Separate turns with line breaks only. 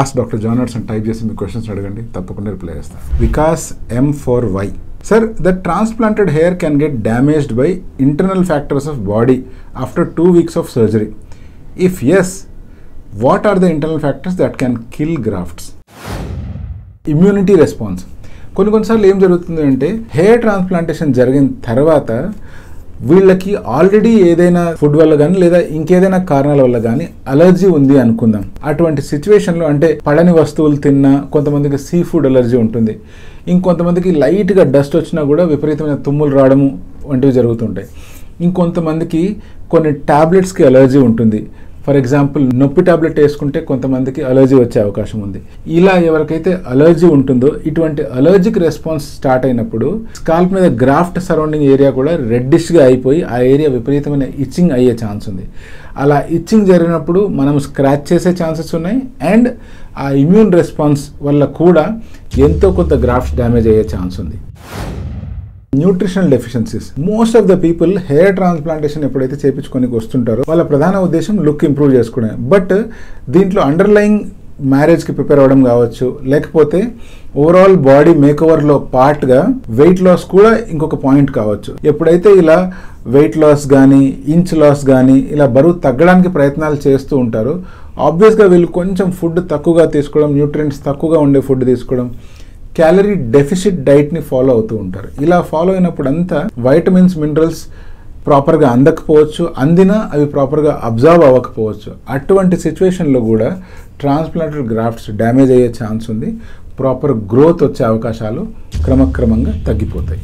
#AskDrJohnWatson type చేసి మీ questions అడగండి, తప్పకుండా రిప్లై చేస్తాను. Vikas M4Y. Sir, the transplanted hair can get damaged by internal factors of body after 2 weeks of surgery. If yes, what are the internal factors that can kill grafts? Immunity response. కొన్నిసార్లు ఏం జరుగుతుంది అంటే hair transplantation జరిగిన తర్వాత వీళ్ళకి already ఏదైనా food వల్ల కానీ లేదా ఇంకేదైనా కారణాల వల్ల కానీ అలర్జీ ఉంది అనుకుందాం. అటువంటి సిచ్యువేషన్లో అంటే పడని వస్తువులు తిన్నా, కొంతమందికి సీ ఫుడ్ అలర్జీ ఉంటుంది, ఇంకొంతమందికి లైట్గా డస్ట్ వచ్చినా కూడా విపరీతమైన తుమ్ములు రావడము వంటివి జరుగుతుంటాయి. ఇంకొంతమందికి కొన్ని ట్యాబ్లెట్స్కి అలర్జీ ఉంటుంది. ఫర్ ఎగ్జాంపుల్ నొప్పి టాబ్లెట్ వేసుకుంటే కొంతమందికి అలర్జీ వచ్చే అవకాశం ఉంది. ఇలా ఎవరికైతే అలర్జీ ఉంటుందో ఇటువంటి అలర్జిక్ రెస్పాన్స్ స్టార్ట్ అయినప్పుడు స్కాల్ప్ మీద గ్రాఫ్ట్ సరౌండింగ్ ఏరియా కూడా రెడ్డిష్గా అయిపోయి ఆ ఏరియా విపరీతమైన ఇచ్చింగ్ అయ్యే ఛాన్స్ ఉంది. అలా ఇచ్చింగ్ జరిగినప్పుడు మనం స్క్రాచ్ చేసే ఛాన్సెస్ ఉన్నాయి అండ్ ఆ ఇమ్యూన్ రెస్పాన్స్ వల్ల కూడా ఎంతో కొంత గ్రాఫ్ట్స్ డ్యామేజ్ అయ్యే ఛాన్స్ ఉంది. Nutritional deficiencies. Most of the people hair transplantation ఎప్పుడైతే చేయించుకొని వస్తుంటారో వాళ్ళ ప్రధాన ఉద్దేశం లుక్ ఇంప్రూవ్ చేసుకోవడం. బట్ దీంట్లో అండర్లయింగ్ మ్యారేజ్కి ప్రిపేర్ అవ్వడం కావచ్చు, లేకపోతే ఓవరాల్ బాడీ మేకోవర్లో పార్ట్గా వెయిట్ లాస్ కూడా ఇంకొక పాయింట్ కావచ్చు. ఎప్పుడైతే ఇలా వెయిట్ లాస్ కానీ ఇంచ్ లాస్ కానీ ఇలా బరువు తగ్గడానికి ప్రయత్నాలు చేస్తూ ఉంటారో ఆబ్వియస్గా వీళ్ళు కొంచెం ఫుడ్ తక్కువగా తీసుకోవడం, న్యూట్రియంట్స్ తక్కువగా ఉండే ఫుడ్ తీసుకోవడం, క్యాలరీ డెఫిసిట్ డైట్ని ఫాలో అవుతూ ఉంటారు. ఇలా ఫాలో అయినప్పుడు అంతా వైటమిన్స్, మినరల్స్ ప్రాపర్గా అందకపోవచ్చు, అందినా అవి ప్రాపర్గా అబ్జర్వ్ అవ్వకపోవచ్చు. అటువంటి సిచ్యువేషన్లో కూడా ట్రాన్స్ప్లాంటెడ్ గ్రాఫ్ట్స్ డ్యామేజ్ అయ్యే ఛాన్స్ ఉంది. ప్రాపర్ గ్రోత్ వచ్చే అవకాశాలు క్రమక్రమంగా తగ్గిపోతాయి.